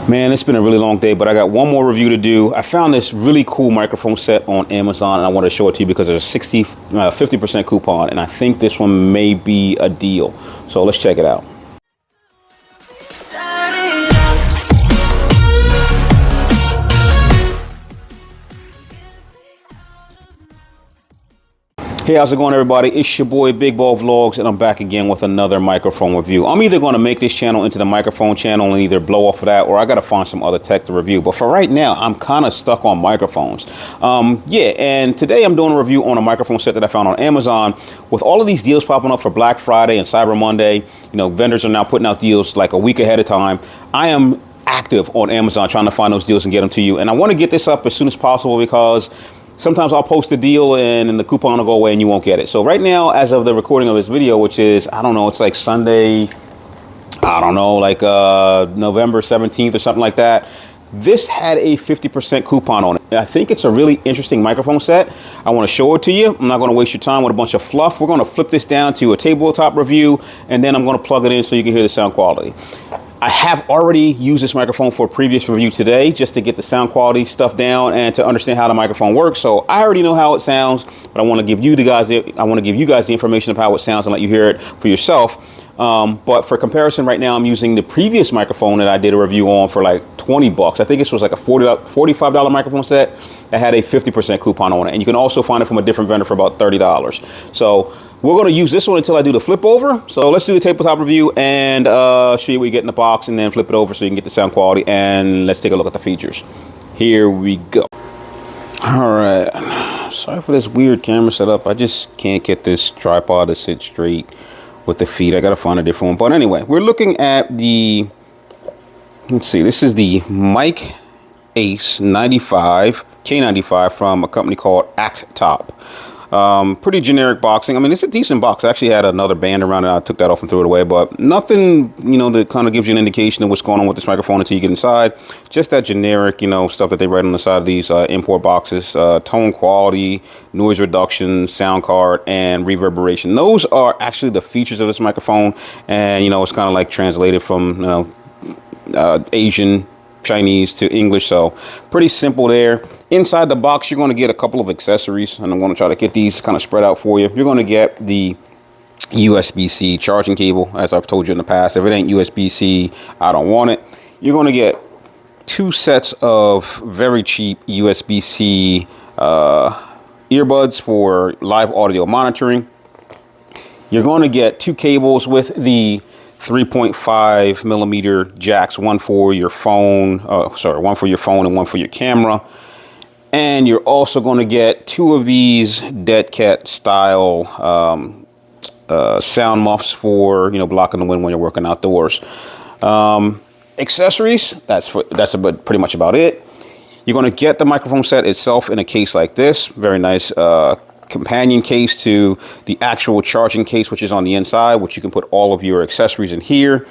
Man, it's been a really long day, but I got one more review to do. I found this really cool microphone set on Amazon, and I want to show it to you because there's a 50% coupon, and I think this one may be a deal. So let's check it out. Hey, how's it going, everybody? It's your boy Big Ball Vlogs, and I'm back again with another microphone review. I'm either going to make this channel into the microphone channel and either blow off of that, or I got to find some other tech to review. But for right now, I'm kind of stuck on microphones. And today I'm doing a review on a microphone set that I found on Amazon. With all of these deals popping up for Black Friday and Cyber Monday, vendors are now putting out deals like a week ahead of time. I am active on Amazon trying to find those deals and get them to you. And I want to get this up as soon as possible because sometimes I'll post a deal and the coupon will go away and you won't get it. So right now, as of the recording of this video, which is, I don't know, it's like Sunday, November 17th or something like that. This had a 50% coupon on it. I think it's a really interesting microphone set. I want to show it to you. I'm not going to waste your time with a bunch of fluff. We're going to flip this down to a tabletop review, and then I'm going to plug it in so you can hear the sound quality. I have already used this microphone for a previous review today just to get the sound quality stuff down and to understand how the microphone works. So I already know how it sounds, but I want to give you guys the information of how it sounds and let you hear it for yourself. But for comparison, right now I'm using the previous microphone that I did a review on for like 20 bucks. I think this was like a $45 microphone set that had a 50% coupon on it. And you can also find it from a different vendor for about $30. So we're going to use this one until I do the flip over. So let's do the tabletop review and show you what you get in the box and then flip it over so you can get the sound quality. And let's take a look at the features. Here we go. All right. Sorry for this weird camera setup. I just can't get this tripod to sit straight with the feet. I got to find a different one. But anyway, we're looking at the, let's see, this is the Mic Ace 95, K95 from a company called Act Top. Pretty generic boxing. I mean, it's a decent box. I actually had another band around it. I took that off and threw it away, but nothing, that kind of gives you an indication of what's going on with this microphone until you get inside. Just that generic, stuff that they write on the side of these import boxes, tone quality, noise reduction, sound card, and reverberation. Those are actually the features of this microphone. And, it's kind of like translated from, Asian, Chinese to English. So pretty simple there. Inside the box, you're going to get a couple of accessories, and I'm going to try to get these kind of spread out for you. You're going to get the USB-C charging cable, as I've told you in the past. If it ain't USB-C, I don't want it. You're going to get 2 sets of very cheap USB-C earbuds for live audio monitoring. You're going to get 2 cables with the 3.5 millimeter jacks, one for your phone and one for your camera. And you're also going to get 2 of these Dead Cat style sound muffs for blocking the wind when you're working outdoors. Accessories, that's pretty much about it. You're going to get the microphone set itself in a case like this. Very nice companion case to the actual charging case, which is on the inside, which you can put all of your accessories in here.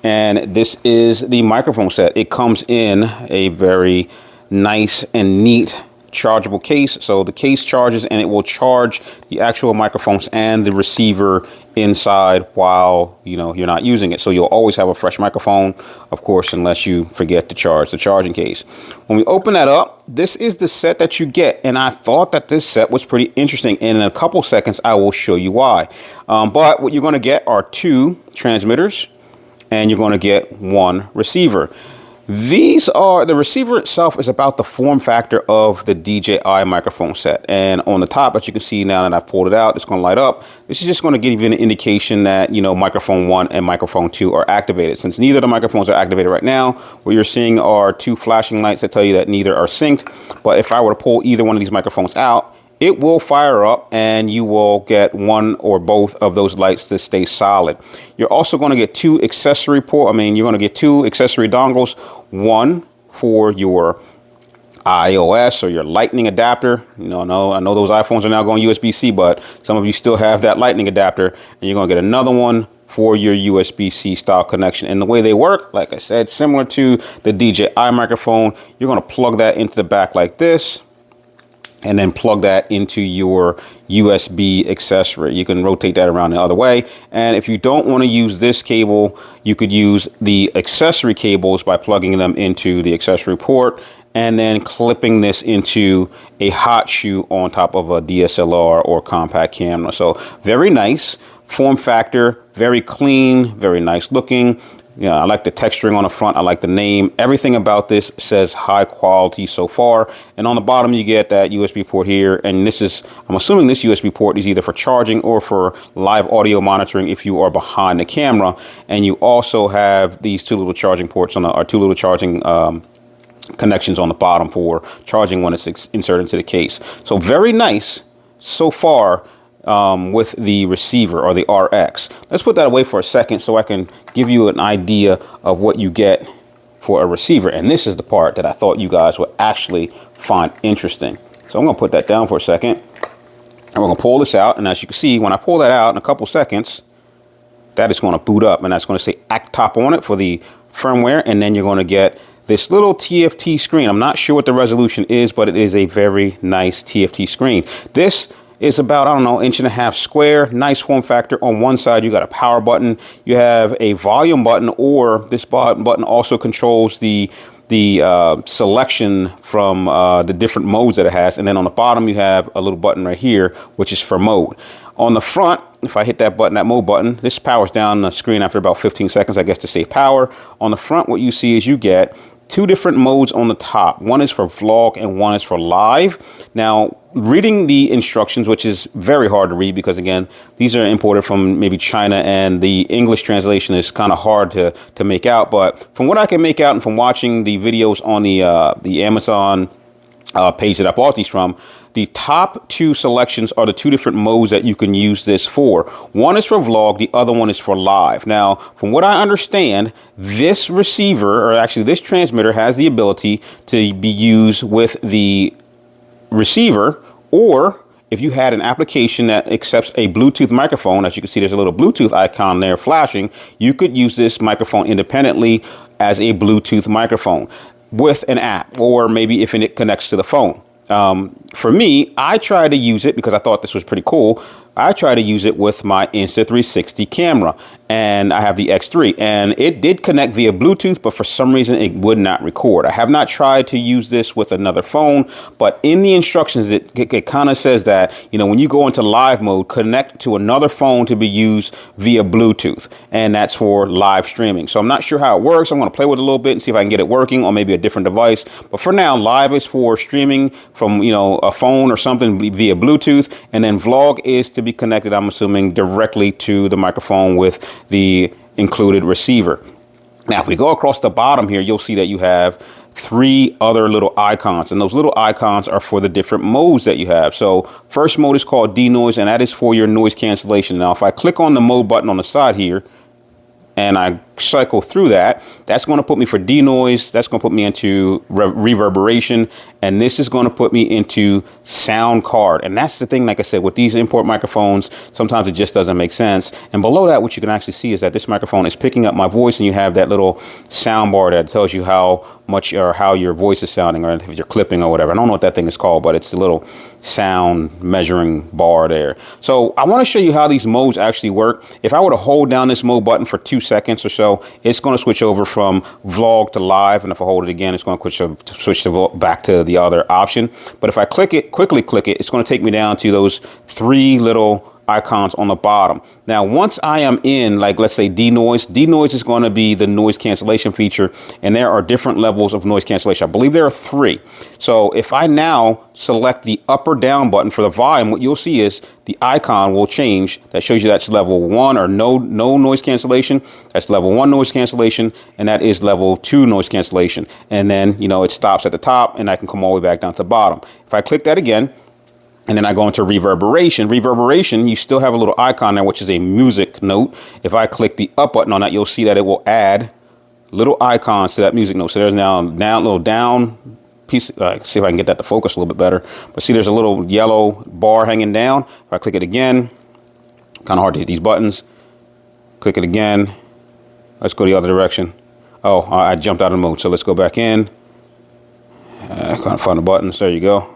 And this is the microphone set. It comes in a very nice and neat chargeable case. So the case charges and it will charge the actual microphones and the receiver inside while you're not using it. So you'll always have a fresh microphone, of course, unless you forget to charge the charging case. When we open that up, this is the set that you get. And I thought that this set was pretty interesting. And in a couple seconds, I will show you why. But what you're going to get are 2 transmitters and you're going to get 1 receiver. The receiver itself is about the form factor of the DJI microphone set. And on the top, as you can see now that I've pulled it out, it's going to light up. This is just going to give you an indication that, microphone 1 and microphone 2 are activated. Since neither of the microphones are activated right now, what you're seeing are 2 flashing lights that tell you that neither are synced. But if I were to pull either one of these microphones out, it will fire up and you will get one or both of those lights to stay solid. You're also going to get 2 accessory you're going to get 2 accessory dongles, one for your iOS or your lightning adapter. I know those iPhones are now going USB-C, but some of you still have that lightning adapter, and you're going to get another one for your USB-C style connection. And the way they work, like I said, similar to the DJI microphone, you're going to plug that into the back like this. and then plug that into your USB accessory. You can rotate that around the other way. And if you don't want to use this cable, you could use the accessory cables by plugging them into the accessory port and then clipping this into a hot shoe on top of a DSLR or compact camera. So very nice form factor, very clean, very nice looking. Yeah, I like the texturing on the front. I like the name. Everything about this says high quality so far. And on the bottom, you get that USB port here. And this is, I'm assuming this USB port is either for charging or for live audio monitoring if you are behind the camera. And you also have these two little charging ports on the, or two little charging connections on the bottom for charging when it's inserted into the case. So very nice so far. With the receiver or the RX. Let's put that away for a second so I can give you an idea of what you get for a receiver. And this is the part that I thought you guys would actually find interesting. So I'm going to put that down for a second. And we're going to pull this out. And as you can see, when I pull that out in a couple seconds, that is going to boot up. And that's going to say Actop on it for the firmware. And then you're going to get this little TFT screen. I'm not sure what the resolution is, but it is a very nice TFT screen. This is about, I don't know, 1.5 inch square, nice form factor. On one side, you got a power button, you have a volume button, or this button also controls the selection from the different modes that it has. And then on the bottom, you have a little button right here, which is for mode. On the front, if I hit that button, that mode button, this powers down the screen after about 15 seconds, I guess, to save power. On the front, what you see is you get two different modes on the top. One is for vlog and one is for live. Now, reading the instructions, which is very hard to read because, again, these are imported from maybe China and the English translation is kind of hard to make out. But from what I can make out and from watching the videos on the Amazon page that I bought these from, the top two selections are the two different modes that you can use this for. One is for vlog, the other one is for live. Now, from what I understand, this receiver, or actually this transmitter, has the ability to be used with the receiver, or if you had an application that accepts a Bluetooth microphone, as you can see, there's a little Bluetooth icon there flashing, you could use this microphone independently as a Bluetooth microphone with an app, or maybe if it connects to the phone. For me, I try to use it because I thought this was pretty cool. I try to use it with my Insta360 camera, and I have the X3, and it did connect via Bluetooth, but for some reason it would not record. I have not tried to use this with another phone, but in the instructions, it kind of says that, you know, when you go into live mode, connect to another phone to be used via Bluetooth, and that's for live streaming. So I'm not sure how it works. I'm going to play with it a little bit and see if I can get it working on maybe a different device. But for now, live is for streaming from, you know, a phone or something via Bluetooth, and then vlog is to be connected, I'm assuming, directly to the microphone with the included receiver. Now, if we go across the bottom here, you'll see that you have three other little icons, and those little icons are for the different modes that you have. So first mode is called denoise, and that is for your noise cancellation. Now, if I click on the mode button on the side here and I cycle through that, that's going to put me for denoise. That's going to put me into reverberation. And this is going to put me into sound card. And that's the thing, like I said, with these import microphones, sometimes it just doesn't make sense. And below that, what you can actually see is that this microphone is picking up my voice, and you have that little sound bar that tells you how much or how your voice is sounding, or if you're clipping or whatever. I don't know what that thing is called, but it's a little sound measuring bar there. So I want to show you how these modes actually work. If I were to hold down this mode button for 2 seconds or so, it's going to switch over from vlog to live. And if I hold it again, it's going to switch back to the other option. But if I quickly click it, it's going to take me down to those three little icons on the bottom. Now, once I am in, like, let's say denoise is going to be the noise cancellation feature, and there are different levels of noise cancellation. I believe there are 3. So if I now select the up or down button for the volume, what you'll see is the icon will change. That shows you that's level 1 or no noise cancellation. That's level 1 noise cancellation, and that is level 2 noise cancellation. And then, you know, it stops at the top, and I can come all the way back down to the bottom. If I click that again, and then I go into reverberation. Reverberation, you still have a little icon there, which is a music note. If I click the up button on that, you'll see that it will add little icons to that music note. So there's now a little down piece. See if I can get that to focus a little bit better. But see, there's a little yellow bar hanging down. If I click it again, kind of hard to hit these buttons. Click it again. Let's go the other direction. Oh, I jumped out of the mode. So let's go back in. Can't find the buttons. There you go.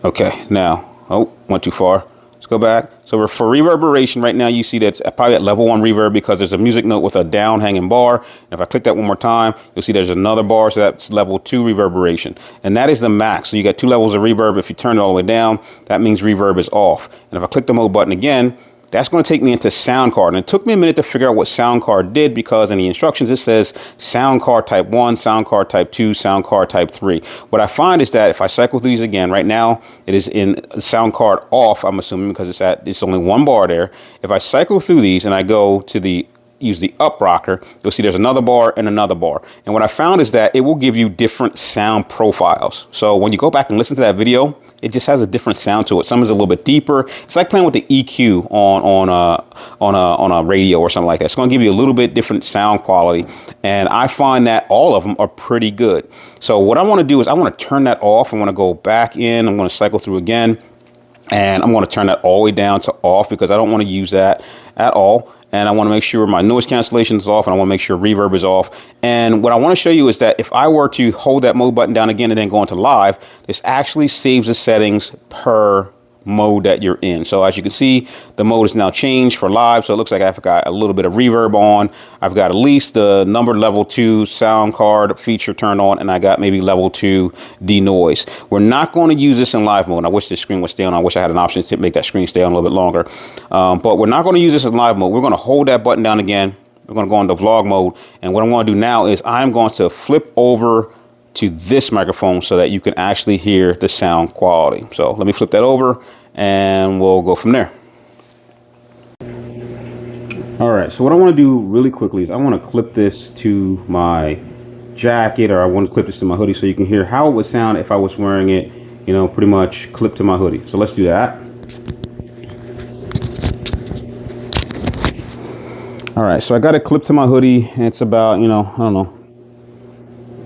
Okay, now, oh, went too far. Let's go back. So for reverberation right now, you see that's probably at level 1 reverb because there's a music note with a down hanging bar. And if I click that one more time, you'll see there's another bar. So that's level 2 reverberation. And that is the max. So you got 2 levels of reverb. If you turn it all the way down, that means reverb is off. And if I click the mode button again, that's going to take me into sound card. And it took me a minute to figure out what sound card did because in the instructions it says sound card type 1, sound card type 2, sound card type 3. What I find is that if I cycle through these again, right now it is in sound card off, I'm assuming, because it's only 1 bar there. If I cycle through these and I go to use the up rocker, you'll see there's another bar and another bar. And what I found is that it will give you different sound profiles. So when you go back and listen to that video, it just has a different sound to it. Some is a little bit deeper. It's like playing with the EQ on a radio or something like that. It's going to give you a little bit different sound quality. And I find that all of them are pretty good. So what I want to do is I want to turn that off. I want to go back in. I'm going to cycle through again. And I'm going to turn that all the way down to off because I don't want to use that at all. And I want to make sure my noise cancellation is off, and I want to make sure reverb is off. And what I want to show you is that if I were to hold that mode button down again and then go into live, this actually saves the settings per mode that you're in. So as you can see, the mode is now changed for live. So it looks like I've got a little bit of reverb on. I've got at least the numbered level 2 sound card feature turned on, and I got maybe level 2 denoise. We're not going to use this in live mode. I wish this screen would stay on. I wish I had an option to make that screen stay on a little bit longer. But we're not going to use this in live mode. We're going to hold that button down again. We're going to go into vlog mode. And what I'm going to do now is I'm going to flip over to this microphone so that you can actually hear the sound quality. So let me flip that over and we'll go from there. All right, so what I want to do really quickly is I want to clip this to my jacket, or I want to clip this to my hoodie so you can hear how it would sound if I was wearing it, you know, pretty much clipped to my hoodie. So let's do that. All right, so I got it clipped to my hoodie. And it's about, you know, I don't know,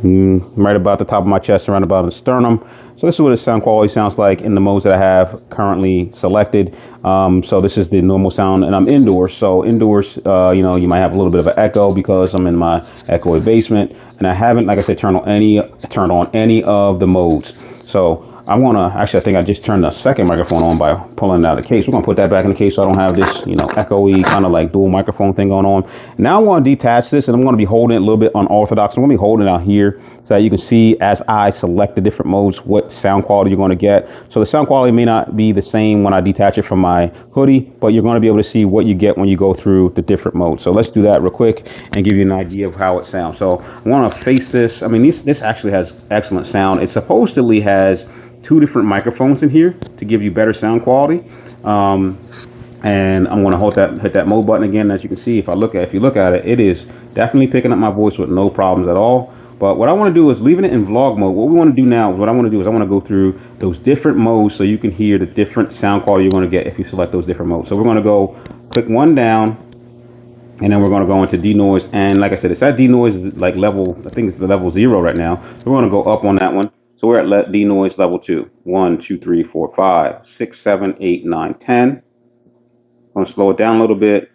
right about the top of my chest, around about the sternum. So this is what the sound quality sounds like in the modes that I have currently selected. So this is the normal sound, and I'm indoors. So indoors, you know, you might have a little bit of an echo because I'm in my echoey basement, and I haven't, like I said, turned on any of the modes. So I want to actually, I think I just turned the second microphone on by pulling it out of the case. We're going to put that back in the case so I don't have this, you know, echoey kind of like dual microphone thing going on. Now I want to detach this, and I'm going to be holding it a little bit unorthodox. I'm going to be holding it out here so that you can see as I select the different modes what sound quality you're going to get. So the sound quality may not be the same when I detach it from my hoodie, but you're going to be able to see what you get when you go through the different modes. So let's do that real quick and give you an idea of how it sounds. So I want to face this. I mean, this actually has excellent sound. It supposedly has 2 different microphones in here to give you better sound quality. And I'm going to hit that mode button again. As you can see, if you look at it, it is definitely picking up my voice with no problems at all. But what I want to do is leaving it in vlog mode. What we want to do now, what I want to do is I want to go through those different modes so you can hear the different sound quality you're going to get if you select those different modes. So we're going to go click one down, and then we're going to go into denoise. And like I said, it's at denoise like level, I think it's the level 0 right now. So we're going to go up on that one. So we're at denoise level 2. 1, 2, 3, 4, 5, 6, 7, 8, 9, 10. I'm going to slow it down a little bit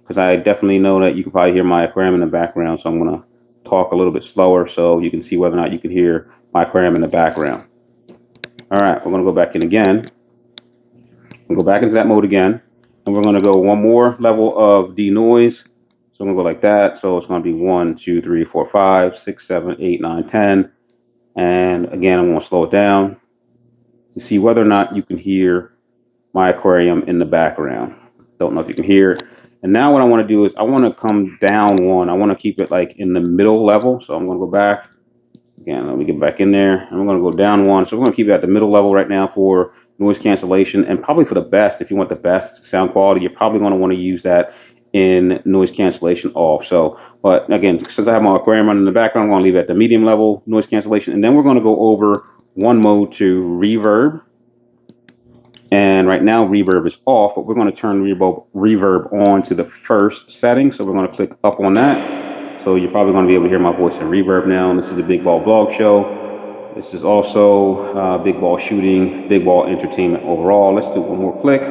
because I definitely know that you can probably hear my aquarium in the background. So I'm going to talk a little bit slower so you can see whether or not you can hear my aquarium in the background. All right, we're going to go back in again. We'll go back into that mode again, and we're going to go one more level of denoise. So I'm going to go like that. So it's going to be 1, 2, 3, 4, 5, 6, 7, 8, 9, 10. And again, I'm going to slow it down to see whether or not you can hear my aquarium in the background. Don't know if you can hear it. And now what I want to do is I want to come down one. I want to keep it like in the middle level. So I'm going to go back. Again, let me get back in there. And we're going to go down one. So we're going to keep it at the middle level right now for noise cancellation. And probably for the best, if you want the best sound quality, you're probably going to want to use that in noise cancellation off. So, but again, since I have my aquarium running in the background, I'm going to leave it at the medium level noise cancellation. And then we're going to go over one mode to reverb. And right now reverb is off, but we're going to turn reverb on to the first setting. So we're going to click up on that. So you're probably going to be able to hear my voice in reverb now. And this is the Big Ball Vlog Show. This is also Big Ball Shooting, Big Ball Entertainment overall. Let's do one more click.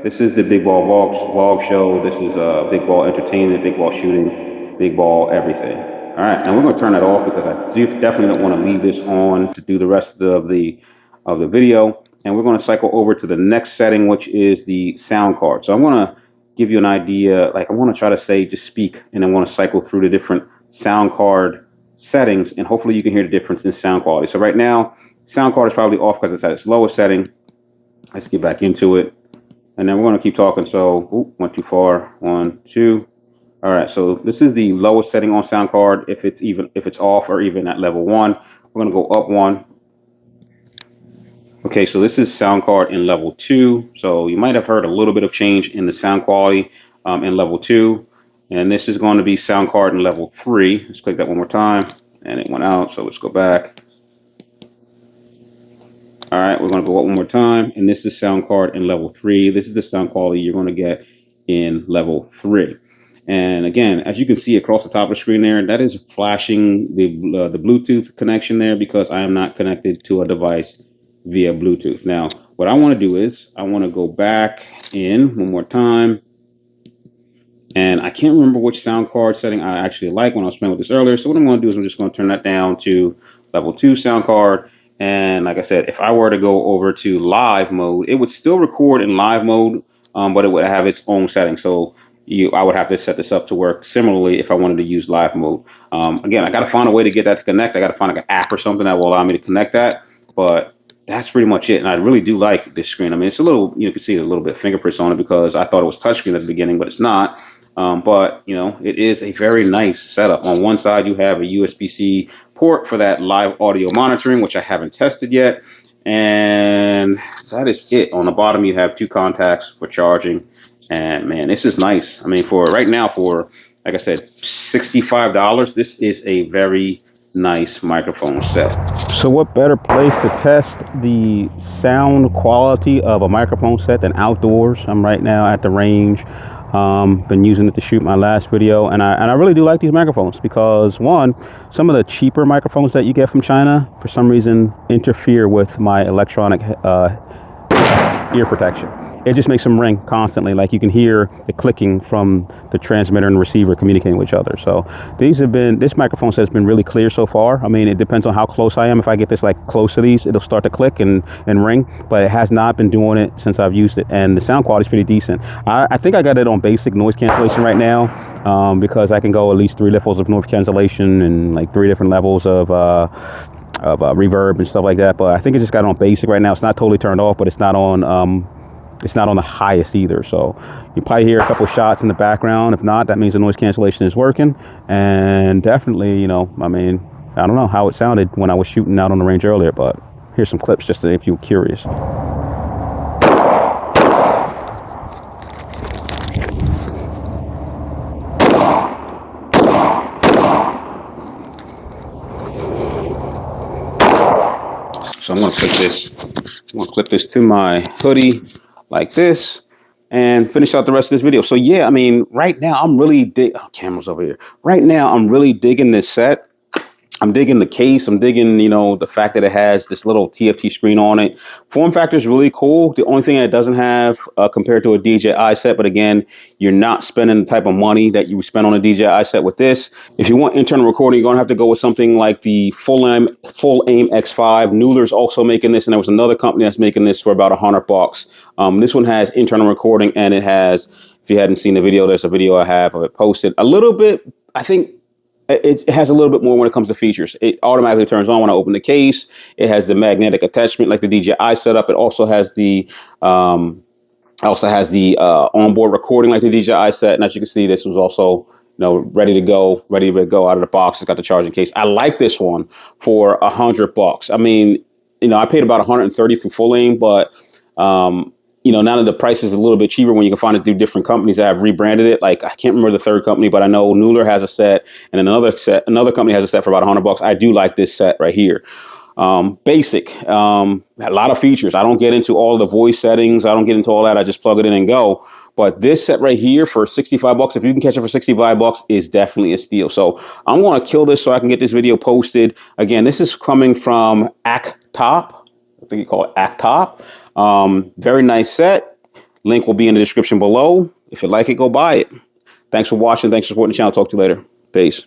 This is the Big Ball Vlog Show. This is Big Ball Entertainment, Big Ball Shooting, Big Ball Everything. All right, and we're going to turn that off because I definitely don't want to leave this on to do the rest of the of the video. And we're going to cycle over to the next setting, which is the sound card. So I'm going to give you an idea, like I want to try to say, just speak, and I want to cycle through the different sound card settings, and hopefully you can hear the difference in sound quality. So right now, sound card is probably off because it's at its lowest setting. Let's get back into it. And then we're going to keep talking. So, went too far. 1, 2. All right. So this is the lowest setting on sound card. If it's off or even at level 1, we're going to go up 1. Okay. So this is sound card in level 2. So you might have heard a little bit of change in the sound quality in level 2. And this is going to be sound card in level 3. Let's click that one more time. And it went out. So let's go back. All right, we're going to go up one more time, and this is sound card in level 3. This is the sound quality you're going to get in level 3. And again, as you can see across the top of the screen there, that is flashing the Bluetooth connection there because I am not connected to a device via Bluetooth. Now, what I want to do is I want to go back in one more time. And I can't remember which sound card setting I actually like when I was playing with this earlier. So what I'm going to do is I'm just going to turn that down to level 2 sound card. And like I said, if I were to go over to live mode, it would still record in live mode, but it would have its own setting. So I would have to set this up to work similarly if I wanted to use live mode. Again, I got to find a way to get that to connect. I got to find like an app or something that will allow me to connect that. But that's pretty much it. And I really do like this screen. I mean, it's a little, you can see a little bit of fingerprints on it because I thought it was touchscreen at the beginning, but it's not. But, it is a very nice setup. On one side, you have a USB-C port for that live audio monitoring, which I haven't tested yet. And that is it. On the bottom, you have 2 contacts for charging. And, man, this is nice. I mean, for right now, for, like I said, $65, this is a very nice microphone set. So what better place to test the sound quality of a microphone set than outdoors? I'm right now at the range. Been using it to shoot my last video, and I really do like these microphones because, one, some of the cheaper microphones that you get from China for some reason interfere with my electronic ear protection. It just makes them ring constantly, like you can hear the clicking from the transmitter and receiver communicating with each other. So this microphone set has been really clear so far. I mean, it depends on how close I am. If I get this like close to these, it'll start to click and ring, but it has not been doing it since I've used it. And the sound quality is pretty decent. I think I got it on basic noise cancellation right now because I can go at least 3 levels of noise cancellation and like 3 different levels of reverb and stuff like that. But I think it just got it on basic right now. It's not totally turned off, but it's not on the highest either. So you probably hear a couple shots in the background. If not, that means the noise cancellation is working. And definitely, I mean, I don't know how it sounded when I was shooting out on the range earlier, but here's some clips just if you're curious. So I'm going to clip this to my hoodie like this and finish out the rest of this video. So yeah, I mean, right now I'm really cameras over here. Right now I'm really digging this set. I'm digging the case. I'm digging, the fact that it has this little TFT screen on it. Form factor is really cool. The only thing that it doesn't have compared to a DJI set, but again, you're not spending the type of money that you would spend on a DJI set with this. If you want internal recording, you're going to have to go with something like the Full Aim X5. Noodler's also making this, and there was another company that's making this for about $100. This one has internal recording, and it has, if you hadn't seen the video, there's a video I have of it posted. A little bit, I think, it has a little bit more when it comes to features. It automatically turns on when I open the case. It has the magnetic attachment like the DJI setup. It also has the onboard recording like the DJI set. And as you can see, this was also ready to go out of the box. It's got the charging case. I like this one for $100. I mean, I paid about $130 through Full Aim, but now that the price is a little bit cheaper when you can find it through different companies that have rebranded it. Like, I can't remember the third company, but I know Noodler has a set, and another company has a set for about $100. I do like this set right here. Basic, a lot of features. I don't get into all the voice settings. I don't get into all that. I just plug it in and go. But this set right here for $65, if you can catch it for $65, is definitely a steal. So I'm going to kill this so I can get this video posted. Again, this is coming from Actop. I think you call it Actop. Very nice set. Link will be in the description below. If you like it, go buy it. Thanks for watching. Thanks for supporting the channel. Talk to you later. Peace.